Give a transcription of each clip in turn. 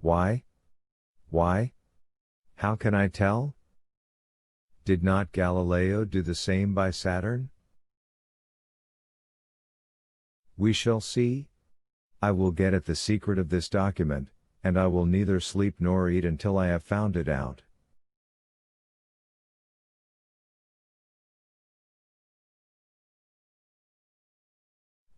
Why? Why? How can I tell? Did not Galileo do the same by Saturn? We shall see. I will get at the secret of this document, and I will neither sleep nor eat until I have found it out.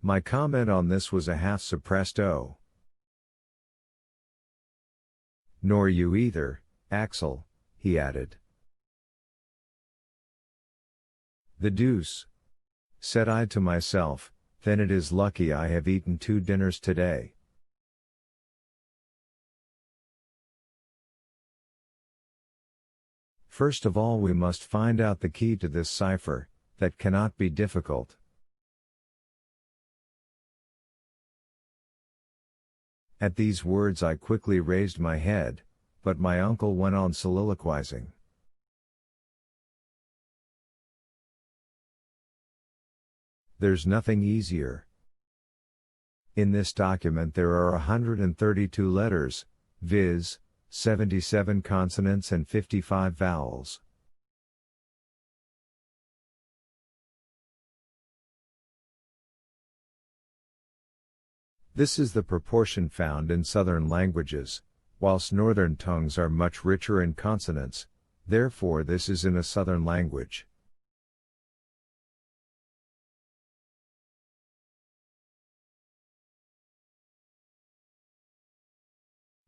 My comment on this was a half-suppressed "oh." Nor you either, Axel, he added. The deuce! Said I to myself, then it is lucky I have eaten 2 dinners today. First of all we must find out the key to this cipher, that cannot be difficult. At these words I quickly raised my head, but my uncle went on soliloquizing. There's nothing easier. In this document there are 132 letters, viz., 77 consonants and 55 vowels. This is the proportion found in southern languages, whilst northern tongues are much richer in consonants, therefore this is in a southern language.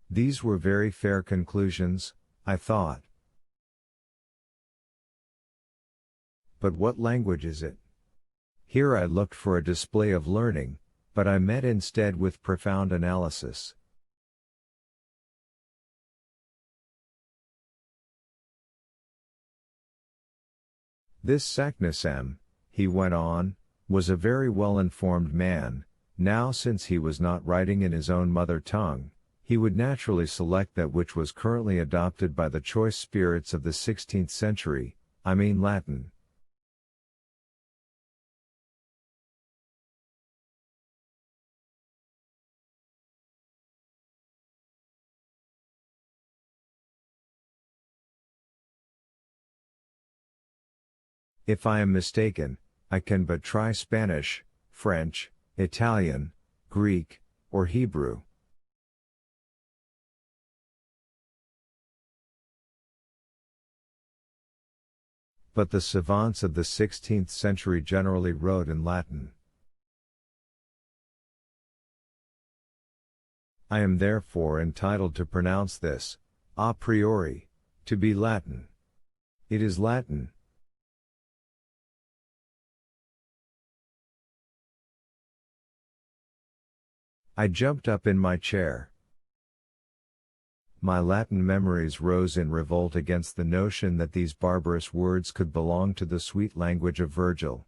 These were very fair conclusions, I thought. But what language is it? Here I looked for a display of learning, but I met instead with profound analysis. This Saknussemm, he went on, was a very well-informed man. Now since he was not writing in his own mother tongue, he would naturally select that which was currently adopted by the choice spirits of the 16th century, I mean Latin. If I am mistaken, I can but try Spanish, French, Italian, Greek, or Hebrew. But the savants of the 16th century generally wrote in Latin. I am therefore entitled to pronounce this, a priori, to be Latin. It is Latin. I jumped up in my chair. My Latin memories rose in revolt against the notion that these barbarous words could belong to the sweet language of Virgil.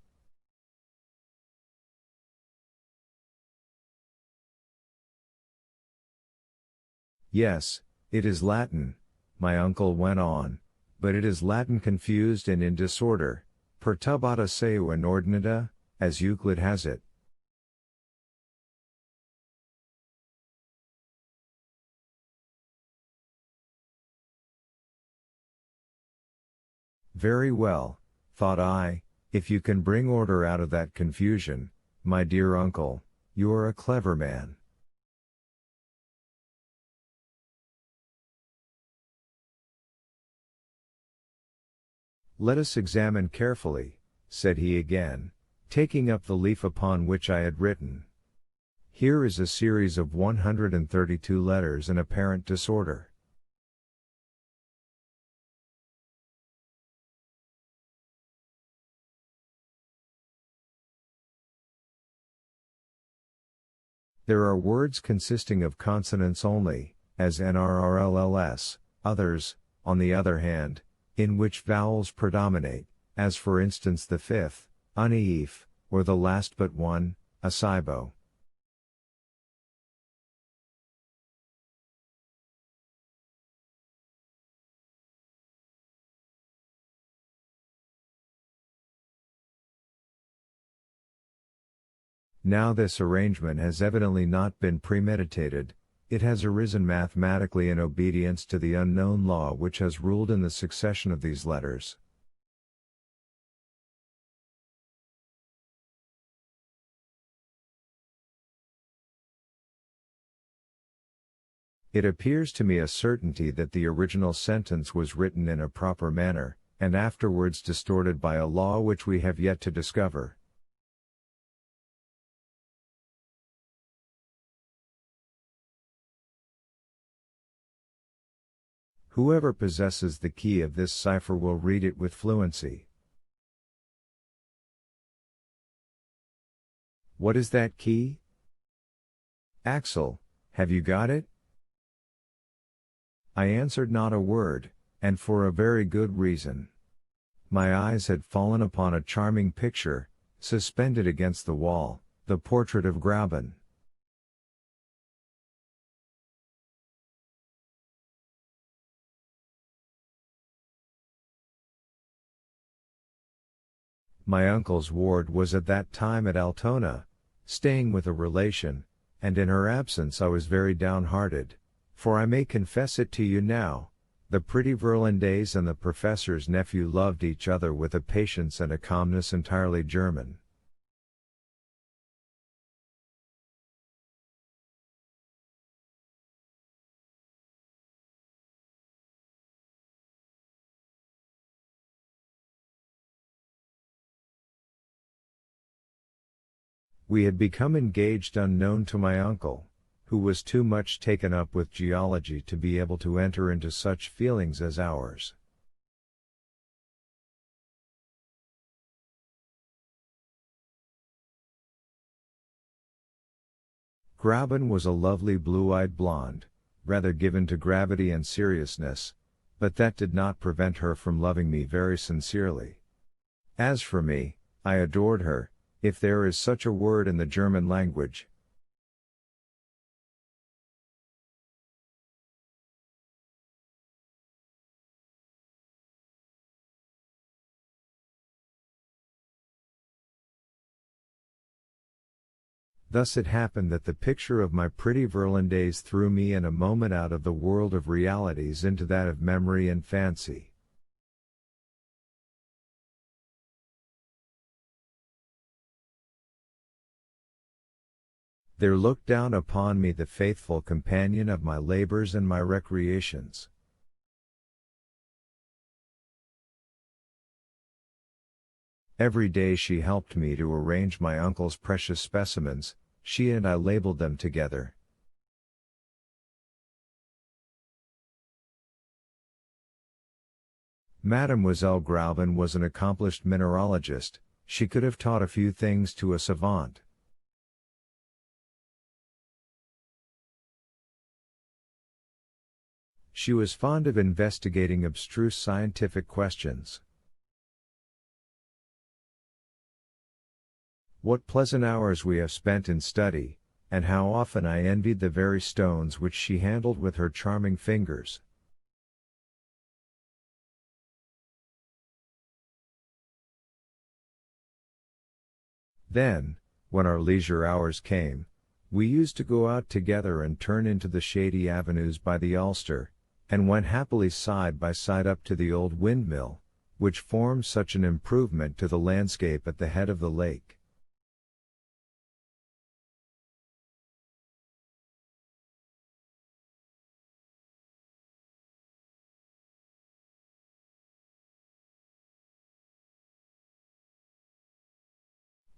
Yes, it is Latin, my uncle went on, but it is Latin confused and in disorder, perturbata seu inordinata, as Euclid has it. Very well, thought I, if you can bring order out of that confusion, my dear uncle, you are a clever man. Let us examine carefully, said he again, taking up the leaf upon which I had written. Here is a series of 132 letters in apparent disorder. There are words consisting of consonants only, as nrrlls, others, on the other hand, in which vowels predominate, as for instance the fifth, uneif, or the last but one, asibo. Now this arrangement has evidently not been premeditated, It has arisen mathematically in obedience to the unknown law which has ruled in the succession of these letters. It appears to me a certainty that the original sentence was written in a proper manner, and afterwards distorted by a law which we have yet to discover. Whoever possesses the key of this cipher will read it with fluency. What is that key? Axel, have you got it? I answered not a word, and for a very good reason. My eyes had fallen upon a charming picture, suspended against the wall, the portrait of Graben. My uncle's ward was at that time at Altona, staying with a relation, and in her absence I was very downhearted, for I may confess it to you now, the pretty Verlandes and the professor's nephew loved each other with a patience and a calmness entirely German. We had become engaged unknown to my uncle, who was too much taken up with geology to be able to enter into such feelings as ours. Graben was a lovely blue-eyed blonde, rather given to gravity and seriousness, but that did not prevent her from loving me very sincerely. As for me, I adored her, if there is such a word in the German language. Thus it happened that the picture of my pretty Verlandes threw me in a moment out of the world of realities into that of memory and fancy. There looked down upon me the faithful companion of my labors and my recreations. Every day she helped me to arrange my uncle's precious specimens, she and I labeled them together. Mademoiselle Graben was an accomplished mineralogist, she could have taught a few things to a savant. She was fond of investigating abstruse scientific questions. What pleasant hours we have spent in study, and how often I envied the very stones which she handled with her charming fingers. Then, when our leisure hours came, we used to go out together and turn into the shady avenues by the Ulster, and went happily side by side up to the old windmill, which forms such an improvement to the landscape at the head of the lake.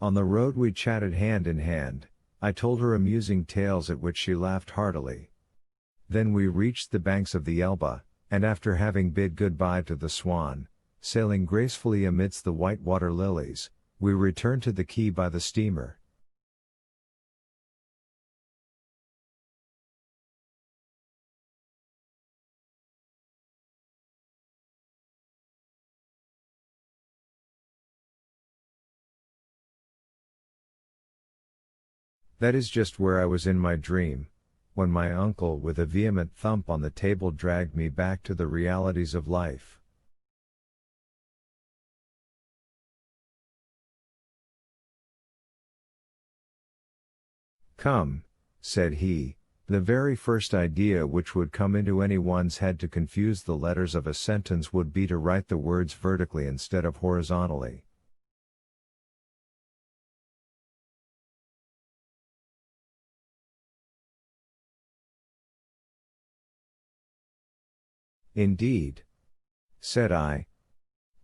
On the road we chatted hand in hand, I told her amusing tales at which she laughed heartily. Then we reached the banks of the Elbe, and after having bid good-bye to the Swan, sailing gracefully amidst the white water lilies, we returned to the quay by the steamer. That is just where I was in my dream, when my uncle with a vehement thump on the table dragged me back to the realities of life. Come, said he, The very first idea which would come into anyone's head to confuse the letters of a sentence would be to write the words vertically instead of horizontally. Indeed, said I.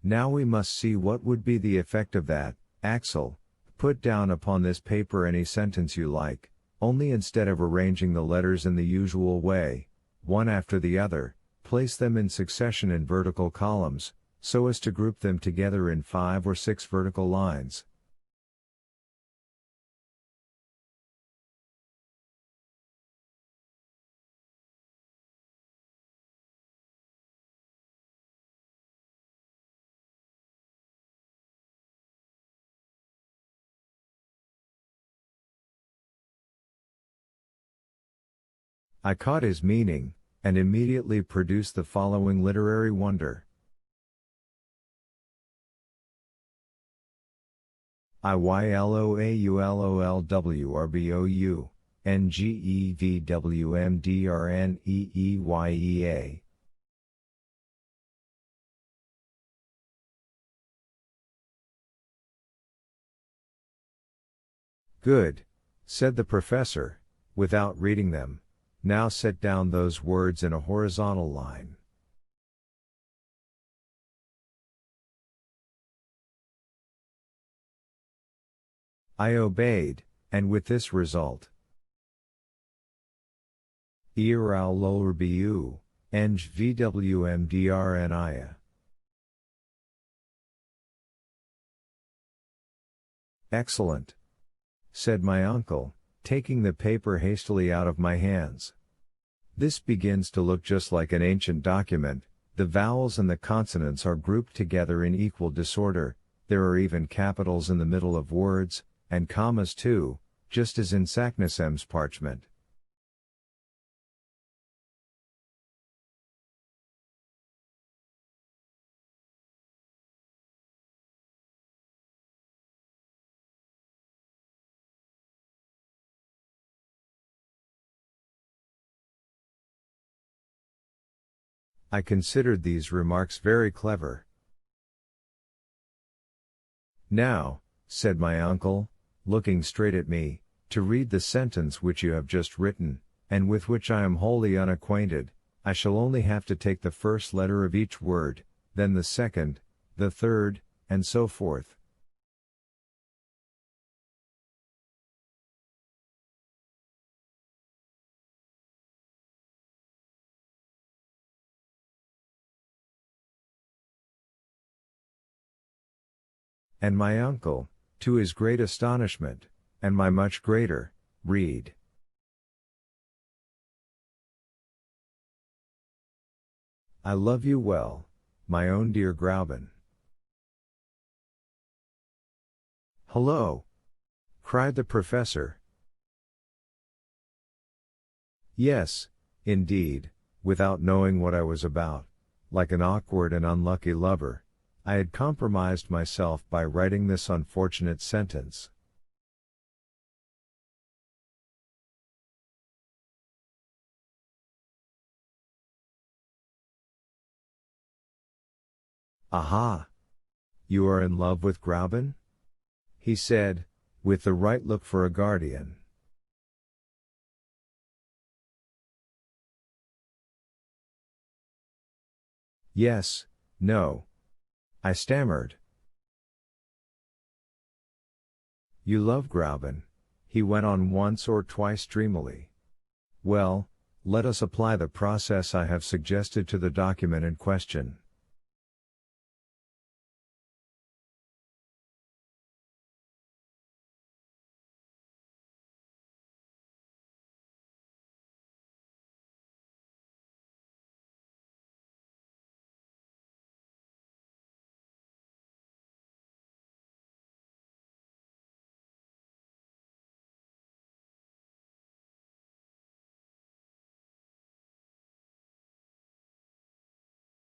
Now we must see what would be the effect of that. Axel, put down upon this paper any sentence you like, only instead of arranging the letters in the usual way, one after the other, place them in succession in vertical columns, so as to group them together in 5 or 6 vertical lines. I caught his meaning, and immediately produced the following literary wonder. IYLOAULOLWRBOU, NGEVWMDRNEEYEA. Good, said the professor, without reading them. Now set down those words in a horizontal line. I obeyed, and with this result. ERALOLRBU, NGVWMDRNIA. Excellent, said my uncle, taking the paper hastily out of my hands. This begins to look just like an ancient document. The vowels and the consonants are grouped together in equal disorder, there are even capitals in the middle of words, and commas too, just as in Saknussemm's parchment. I considered these remarks very clever. Now, said my uncle, looking straight at me, to read the sentence which you have just written, and with which I am wholly unacquainted, I shall only have to take the first letter of each word, then the second, the third, and so forth. And my uncle, to his great astonishment, and my much greater, read. I love you well, my own dear Grauben. Hello! Cried the professor. Yes, indeed, without knowing what I was about, like an awkward and unlucky lover, I had compromised myself by writing this unfortunate sentence. Aha! You are in love with Grauben? He said, with the right look for a guardian. Yes, no. I stammered. You love Grauben, he went on once or twice dreamily. Well, let us apply the process I have suggested to the document in question.